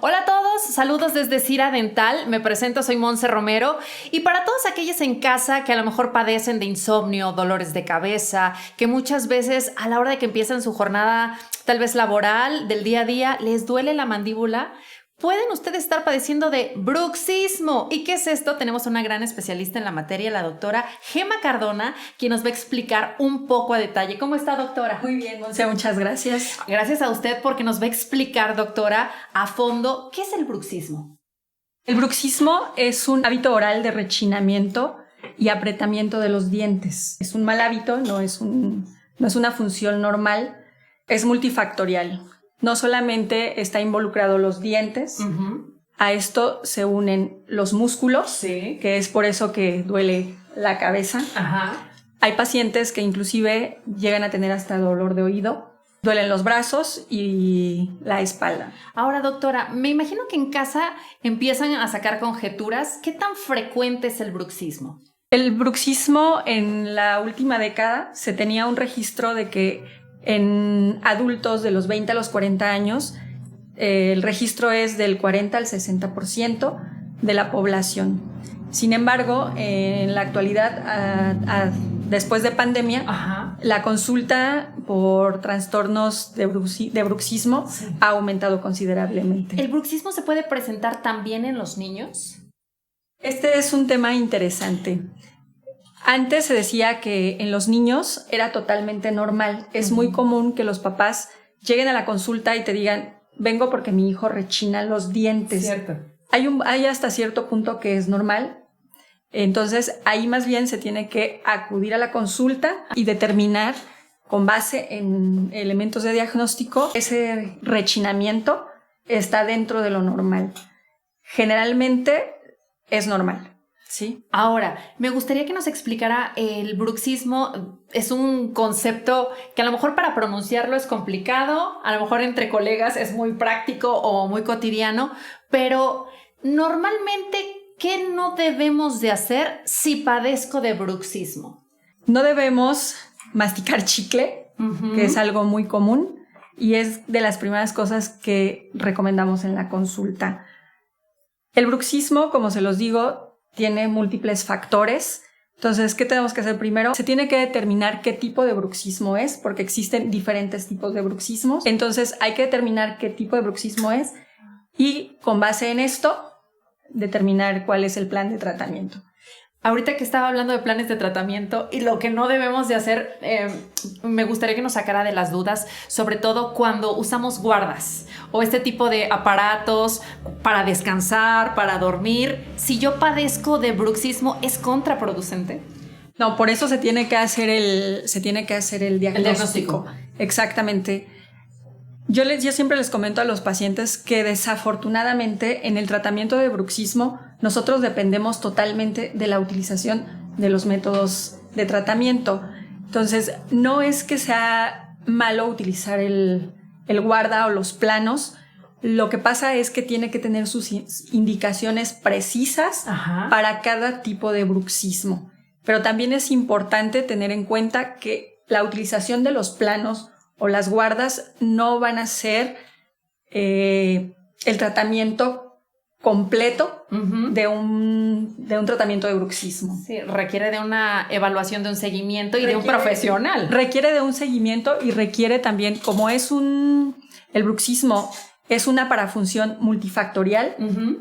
Hola a todos, saludos desde Cira Dental, me presento, soy Monse Romero y para todos aquellos en casa que a lo mejor padecen de insomnio, dolores de cabeza, que muchas veces a la hora de que empiezan su jornada tal vez laboral del día a día les duele la mandíbula, pueden ustedes estar padeciendo de bruxismo. ¿Y qué es esto? Tenemos una gran especialista en la materia, la doctora Gema Cardona, quien nos va a explicar un poco a detalle. ¿Cómo está, doctora? Muy bien, Monse, muchas gracias. Gracias a usted porque nos va a explicar, doctora, a fondo qué es el bruxismo. El bruxismo es un hábito oral de rechinamiento y apretamiento de los dientes. Es un mal hábito, no es una función normal, es multifactorial. No solamente está involucrado los dientes, a esto se unen los músculos, Sí. que es por eso que duele la cabeza. Ajá. Hay pacientes que inclusive llegan a tener hasta dolor de oído, duelen los brazos y la espalda. Ahora, doctora, me imagino que en casa empiezan a sacar conjeturas. ¿Qué tan frecuente es el bruxismo? El bruxismo en la última década se tenía un registro de que en adultos de los 20 a los 40 años el registro es del 40 al 60% de la población. Sin embargo, en la actualidad, después de pandemia, la consulta por trastornos de bruxismo ha aumentado considerablemente. ¿El bruxismo se puede presentar también en los niños? Este es un tema interesante. Antes se decía que en los niños era totalmente normal. Es muy común que los papás lleguen a la consulta y te digan, vengo porque mi hijo rechina los dientes. Cierto. Hay hasta cierto punto que es normal. Entonces, ahí más bien se tiene que acudir a la consulta y determinar, con base en elementos de diagnóstico, ese rechinamiento está dentro de lo normal. Generalmente es normal. Sí. Ahora, me gustaría que nos explicara el bruxismo. Es un concepto que a lo mejor para pronunciarlo es complicado, a lo mejor entre colegas es muy práctico o muy cotidiano, pero normalmente, ¿qué no debemos de hacer si padezco de bruxismo? No debemos masticar chicle, que es algo muy común y es de las primeras cosas que recomendamos en la consulta. El bruxismo, como se los digo, tiene múltiples factores. Entonces, ¿qué tenemos que hacer primero? Se tiene que determinar qué tipo de bruxismo es, porque existen diferentes tipos de bruxismos. Entonces, hay que determinar qué tipo de bruxismo es y con base en esto, determinar cuál es el plan de tratamiento. Ahorita que estaba hablando de planes de tratamiento y lo que no debemos de hacer, me gustaría que nos sacara de las dudas, sobre todo cuando usamos guardas o este tipo de aparatos para descansar, para dormir. Si yo padezco de bruxismo, ¿es contraproducente? No, por eso se tiene que hacer el diagnóstico. Exactamente. Yo siempre les comento a los pacientes que desafortunadamente en el tratamiento de bruxismo nosotros dependemos totalmente de la utilización de los métodos de tratamiento. Entonces, no es que sea malo utilizar el guarda o los planos. Lo que pasa es que tiene que tener sus indicaciones precisas para cada tipo de bruxismo. Pero también es importante tener en cuenta que la utilización de los planos o las guardas no van a ser el tratamiento completo de un tratamiento de bruxismo. Sí, requiere de una evaluación, de un seguimiento y de un profesional. Requiere de un seguimiento y requiere también, como el bruxismo es una parafunción multifactorial,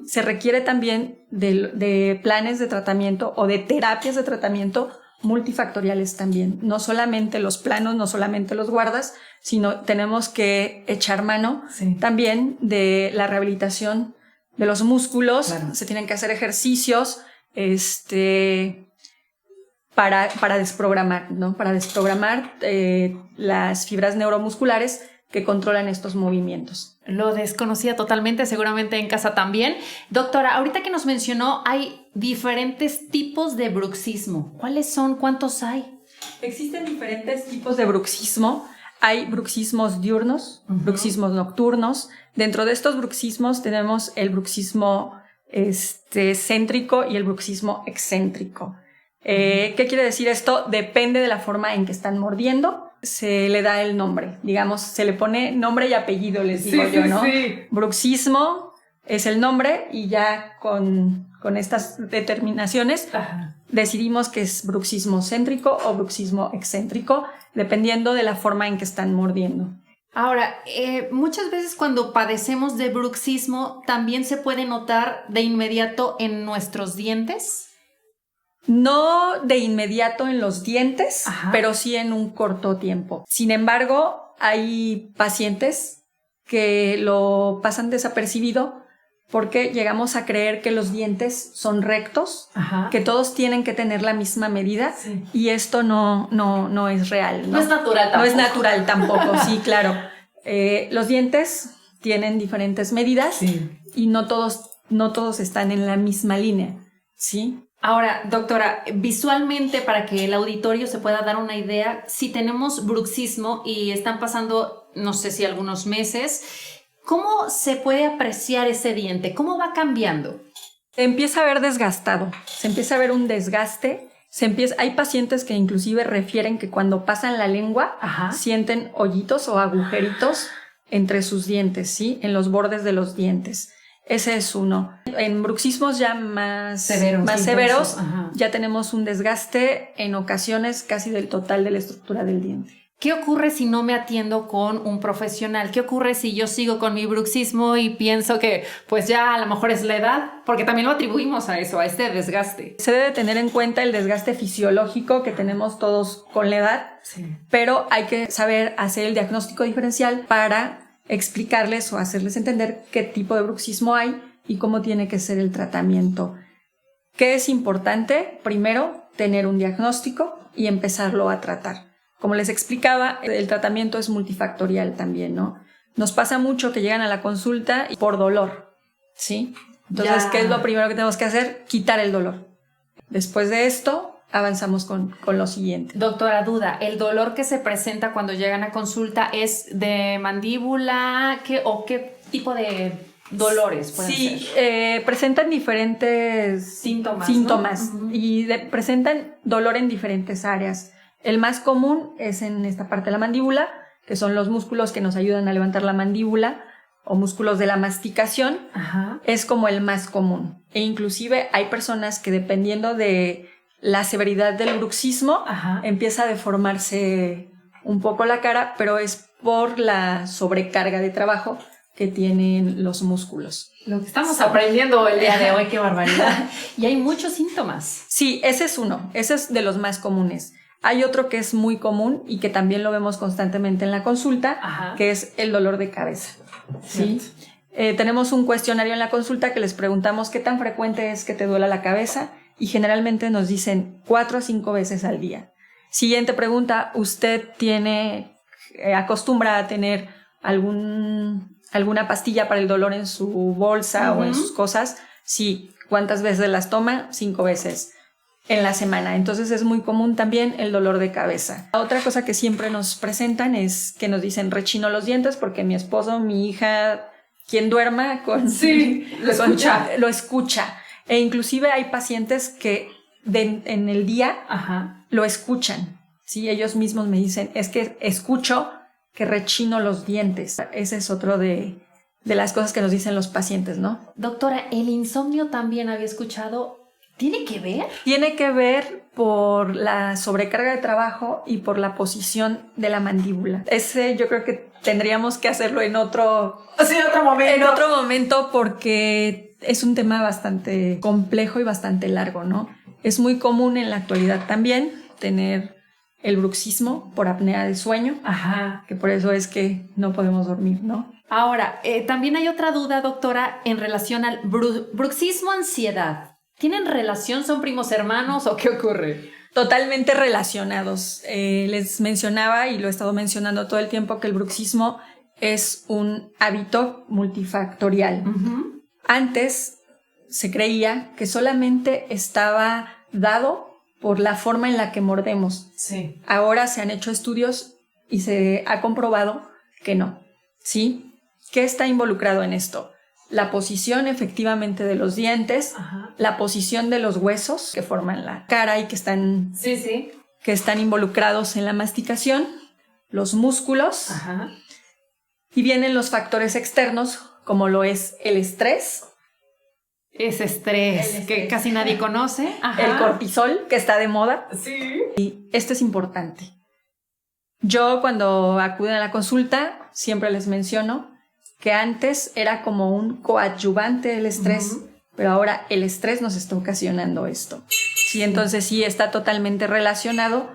se requiere también de planes de tratamiento o de terapias de tratamiento multifactoriales también. No solamente los planos, no solamente los guardas, sino tenemos que echar mano también de la rehabilitación de los músculos. Claro. Se tienen que hacer ejercicios para desprogramar, ¿no? Para desprogramar las fibras neuromusculares que controlan estos movimientos. Lo desconocía totalmente, seguramente en casa también. Doctora, ahorita que nos mencionó, hay diferentes tipos de bruxismo. ¿Cuáles son? ¿Cuántos hay? Existen diferentes tipos de bruxismo. Hay bruxismos diurnos, bruxismos nocturnos. Dentro de estos bruxismos tenemos el bruxismo céntrico y el bruxismo excéntrico. ¿Qué quiere decir esto? Depende de la forma en que están mordiendo. Se le da el nombre, digamos, se le pone nombre y apellido, les digo yo, ¿no? Sí. Bruxismo es el nombre y ya con estas determinaciones decidimos que es bruxismo céntrico o bruxismo excéntrico, dependiendo de la forma en que están mordiendo. Ahora, muchas veces cuando padecemos de bruxismo, ¿también se puede notar de inmediato en nuestros dientes? No de inmediato en los dientes, pero sí en un corto tiempo. Sin embargo, hay pacientes que lo pasan desapercibido porque llegamos a creer que los dientes son rectos, que todos tienen que tener la misma medida, y esto no es real. No es natural tampoco. No es natural tampoco, sí, claro. Los dientes tienen diferentes medidas y no todos están en la misma línea, ¿sí? Ahora, doctora, visualmente, para que el auditorio se pueda dar una idea, si tenemos bruxismo y están pasando, no sé si algunos meses, ¿cómo se puede apreciar ese diente? ¿Cómo va cambiando? Se empieza a ver desgastado, se empieza a ver un desgaste. Hay pacientes que inclusive refieren que cuando pasan la lengua sienten hoyitos o agujeritos entre sus dientes, ¿sí? En los bordes de los dientes. Ese es uno. En bruxismos ya más severos ya tenemos un desgaste en ocasiones casi del total de la estructura del diente. ¿Qué ocurre si no me atiendo con un profesional? ¿Qué ocurre si yo sigo con mi bruxismo y pienso que pues ya a lo mejor es la edad? Porque también lo atribuimos a eso, a este desgaste. Se debe tener en cuenta el desgaste fisiológico que tenemos todos con la edad, pero hay que saber hacer el diagnóstico diferencial para explicarles o hacerles entender qué tipo de bruxismo hay y cómo tiene que ser el tratamiento. ¿Qué es importante? Primero, tener un diagnóstico y empezarlo a tratar. Como les explicaba, el tratamiento es multifactorial también, ¿no? Nos pasa mucho que llegan a la consulta por dolor, ¿sí? Entonces, ¿qué es lo primero que tenemos que hacer? Quitar el dolor. Después de esto, avanzamos con lo siguiente. Doctora, duda, ¿el dolor que se presenta cuando llegan a consulta es de mandíbula? ¿Qué tipo de dolores pueden ser? Sí, presentan diferentes síntomas ¿no? Y presentan dolor en diferentes áreas. El más común es en esta parte de la mandíbula, que son los músculos que nos ayudan a levantar la mandíbula o músculos de la masticación. Es como el más común. E inclusive hay personas que dependiendo de la severidad del bruxismo empieza a deformarse un poco la cara, pero es por la sobrecarga de trabajo que tienen los músculos. Lo que estamos aprendiendo el día de hoy, qué barbaridad. Y hay muchos síntomas. Sí, ese es uno, ese es de los más comunes. Hay otro que es muy común y que también lo vemos constantemente en la consulta, que es el dolor de cabeza. ¿Sí? Tenemos un cuestionario en la consulta que les preguntamos qué tan frecuente es que te duela la cabeza y generalmente nos dicen 4 a 5 veces al día. Siguiente pregunta, ¿usted acostumbra a tener alguna pastilla para el dolor en su bolsa o en sus cosas? Sí. ¿Cuántas veces las toma? 5 veces en la semana. Entonces es muy común también el dolor de cabeza. La otra cosa que siempre nos presentan es que nos dicen rechino los dientes porque mi esposo, mi hija, quien duerma con... Sí, lo escucha. E inclusive hay pacientes que en el día lo escuchan. Sí, ellos mismos me dicen, es que escucho que rechino los dientes. Ese es otro de las cosas que nos dicen los pacientes, ¿no? Doctora, el insomnio también había escuchado. ¿Tiene que ver? Tiene que ver por la sobrecarga de trabajo y por la posición de la mandíbula. Ese yo creo que tendríamos que hacerlo en otro momento. En otro momento porque es un tema bastante complejo y bastante largo, ¿no? Es muy común en la actualidad también tener el bruxismo por apnea del sueño, que por eso es que no podemos dormir, ¿no? Ahora, también hay otra duda, doctora, en relación al bruxismo-ansiedad. ¿Tienen relación? ¿Son primos hermanos o qué ocurre? Totalmente relacionados. Les mencionaba y lo he estado mencionando todo el tiempo que el bruxismo es un hábito multifactorial. Antes se creía que solamente estaba dado por la forma en la que mordemos. Sí. Ahora se han hecho estudios y se ha comprobado que no. ¿Sí? ¿Qué está involucrado en esto? La posición efectivamente de los dientes, la posición de los huesos que forman la cara y que están involucrados en la masticación, los músculos, y vienen los factores externos como lo es el estrés. Ese estrés que casi nadie conoce. Ajá. El cortisol, que está de moda. Sí. Y esto es importante. Yo cuando acuden a la consulta siempre les menciono que antes era como un coadyuvante del estrés, pero ahora el estrés nos está ocasionando esto. Sí, entonces sí está totalmente relacionado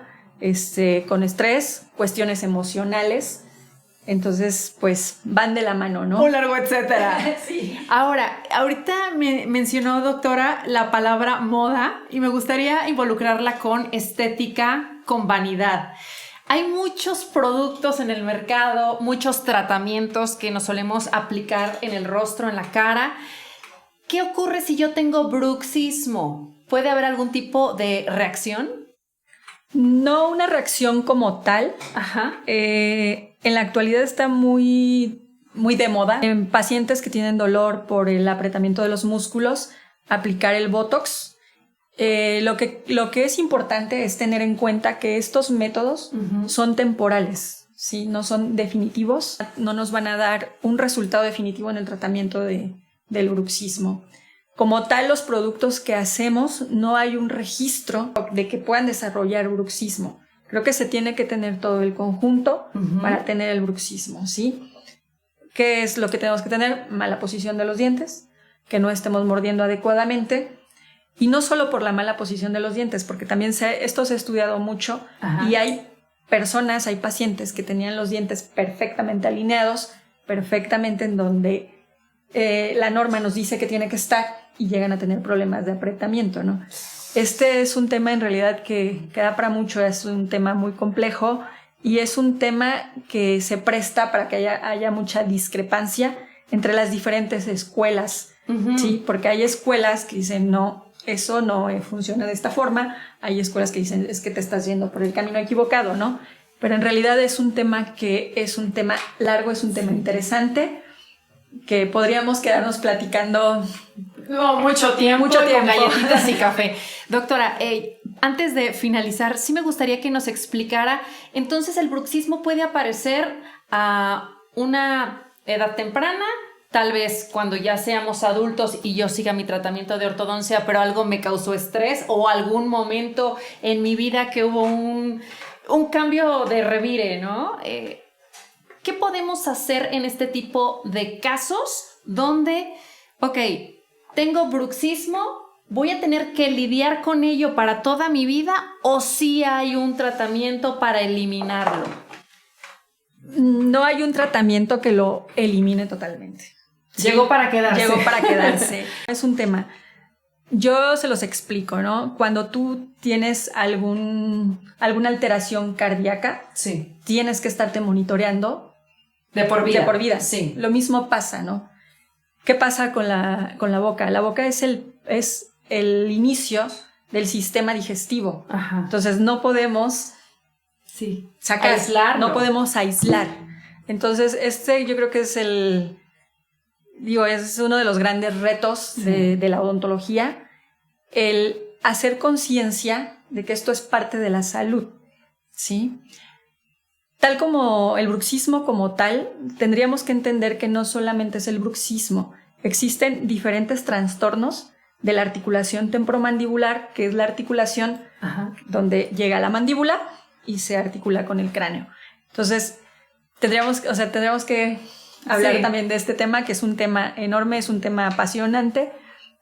con estrés, cuestiones emocionales. Entonces, pues van de la mano, ¿no? Un largo etcétera. Sí. Ahora, ahorita me mencionó, doctora, la palabra moda y me gustaría involucrarla con estética, con vanidad. Hay muchos productos en el mercado, muchos tratamientos que nos solemos aplicar en el rostro, en la cara. ¿Qué ocurre si yo tengo bruxismo? ¿Puede haber algún tipo de reacción? No una reacción como tal. Ajá. En la actualidad está muy de moda en pacientes que tienen dolor por el apretamiento de los músculos, aplicar el Botox. Lo que es importante es tener en cuenta que estos métodos son temporales, ¿sí? No son definitivos, no nos van a dar un resultado definitivo en el tratamiento del bruxismo. Como tal, los productos que hacemos no hay un registro de que puedan desarrollar bruxismo. Creo que se tiene que tener todo el conjunto para tener el bruxismo, ¿sí? ¿Qué es lo que tenemos que tener? Mala posición de los dientes, que no estemos mordiendo adecuadamente. Y no solo por la mala posición de los dientes, porque también esto se ha estudiado mucho. Ajá. Y hay pacientes que tenían los dientes perfectamente alineados, perfectamente en donde la norma nos dice que tiene que estar y llegan a tener problemas de apretamiento, ¿no? Este es un tema en realidad que da para mucho, es un tema muy complejo y es un tema que se presta para que haya mucha discrepancia entre las diferentes escuelas, ¿sí? Porque hay escuelas que dicen no, eso no funciona de esta forma, hay escuelas que dicen es que te estás yendo por el camino equivocado, ¿no? Pero en realidad es un tema que es un tema largo, es un tema interesante, que podríamos quedarnos platicando mucho tiempo. Con galletitas y café. Doctora, antes de finalizar, sí me gustaría que nos explicara, entonces el bruxismo puede aparecer a una edad temprana, tal vez cuando ya seamos adultos y yo siga mi tratamiento de ortodoncia, pero algo me causó estrés o algún momento en mi vida que hubo un cambio de revire, ¿no? ¿Qué podemos hacer en este tipo de casos donde, tengo bruxismo, voy a tener que lidiar con ello para toda mi vida o sí hay un tratamiento para eliminarlo? No hay un tratamiento que lo elimine totalmente. ¿Sí? Llegó para quedarse. Es un tema. Yo se los explico, ¿no? Cuando tú tienes alguna alteración cardíaca, sí, tienes que estarte monitoreando de por vida. De por vida. Sí. Lo mismo pasa, ¿no? ¿Qué pasa con la boca? La boca es el inicio del sistema digestivo. Ajá. Entonces no podemos sacar, aislarlo. No podemos aislar. Entonces yo creo que es es uno de los grandes retos de la odontología, el hacer conciencia de que esto es parte de la salud, ¿sí? Tal como el bruxismo como tal, tendríamos que entender que no solamente es el bruxismo, existen diferentes trastornos de la articulación temporomandibular, que es la articulación donde llega la mandíbula y se articula con el cráneo. Entonces, tendríamos que hablar también de este tema, que es un tema enorme, es un tema apasionante,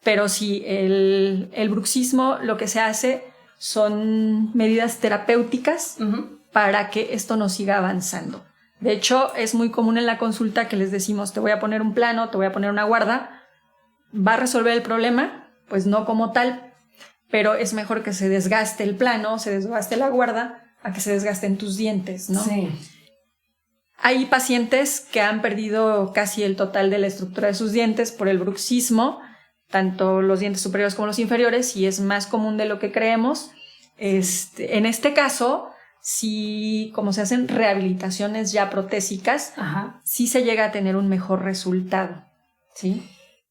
pero sí, el bruxismo lo que se hace son medidas terapéuticas para que esto no siga avanzando. De hecho, es muy común en la consulta que les decimos, te voy a poner un plano, te voy a poner una guarda, ¿va a resolver el problema? Pues no como tal, pero es mejor que se desgaste el plano, se desgaste la guarda, a que se desgasten tus dientes, ¿no? Sí. Hay pacientes que han perdido casi el total de la estructura de sus dientes por el bruxismo, tanto los dientes superiores como los inferiores, y es más común de lo que creemos. En este caso, sí, como se hacen rehabilitaciones ya protésicas, sí se llega a tener un mejor resultado, ¿sí?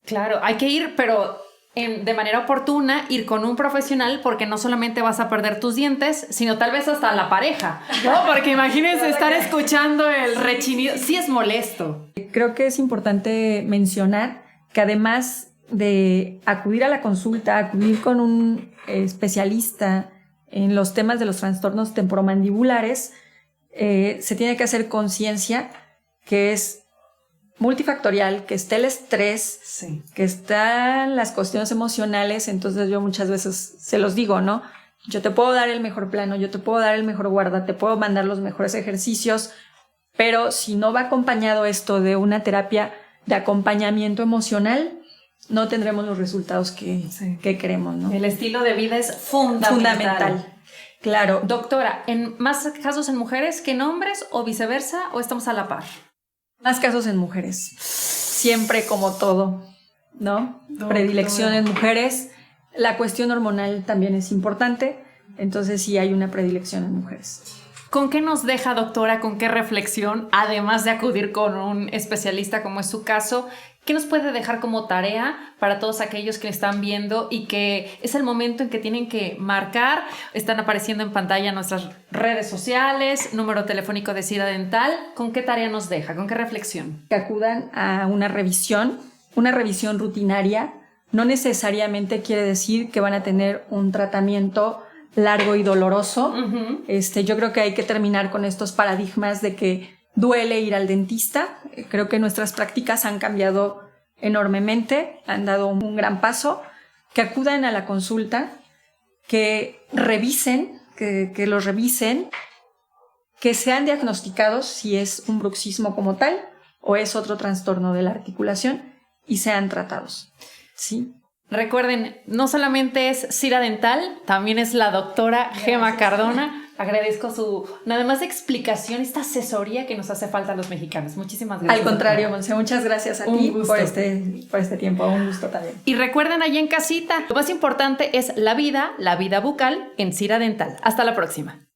Claro, hay que ir, pero de manera oportuna ir con un profesional, porque no solamente vas a perder tus dientes, sino tal vez hasta la pareja, ¿no? Porque imagínense estar escuchando el rechinido, sí es molesto. Creo que es importante mencionar que además de acudir a la consulta, acudir con un especialista en los temas de los trastornos temporomandibulares, se tiene que hacer conciencia que es multifactorial, que está el estrés, sí, que están las cuestiones emocionales. Entonces yo muchas veces se los digo, ¿no? Yo te puedo dar el mejor plano, yo te puedo dar el mejor guarda, te puedo mandar los mejores ejercicios, pero si no va acompañado esto de una terapia de acompañamiento emocional, no tendremos los resultados que queremos, ¿no? El estilo de vida es fundamental. Claro. Doctora, ¿en más casos en mujeres que en hombres o viceversa, o estamos a la par? Más casos en mujeres. Siempre, como todo, ¿no? Doctora. Predilección en mujeres. La cuestión hormonal también es importante. Entonces sí hay una predilección en mujeres. ¿Con qué nos deja, doctora? ¿Con qué reflexión? Además de acudir con un especialista como es su caso, ¿qué nos puede dejar como tarea para todos aquellos que están viendo y que es el momento en que tienen que marcar? Están apareciendo en pantalla nuestras redes sociales, número telefónico de Cira Dental. ¿Con qué tarea nos deja? ¿Con qué reflexión? Que acudan a una revisión rutinaria. No necesariamente quiere decir que van a tener un tratamiento largo y doloroso. Uh-huh. Yo creo que hay que terminar con estos paradigmas de que duele ir al dentista. Creo que nuestras prácticas han cambiado enormemente, han dado un gran paso. Que acudan a la consulta, que revisen, que los revisen, que sean diagnosticados si es un bruxismo como tal o es otro trastorno de la articulación y sean tratados. ¿Sí? Recuerden, no solamente es Cira Dental, también es la doctora Gema Cardona. Agradezco su, nada más de explicación, esta asesoría que nos hace falta a los mexicanos. Muchísimas gracias. Al contrario, Monse, muchas gracias a ti por este tiempo. Un gusto también. Y recuerden allí en casita, lo más importante es la vida bucal en Cira Dental. Hasta la próxima.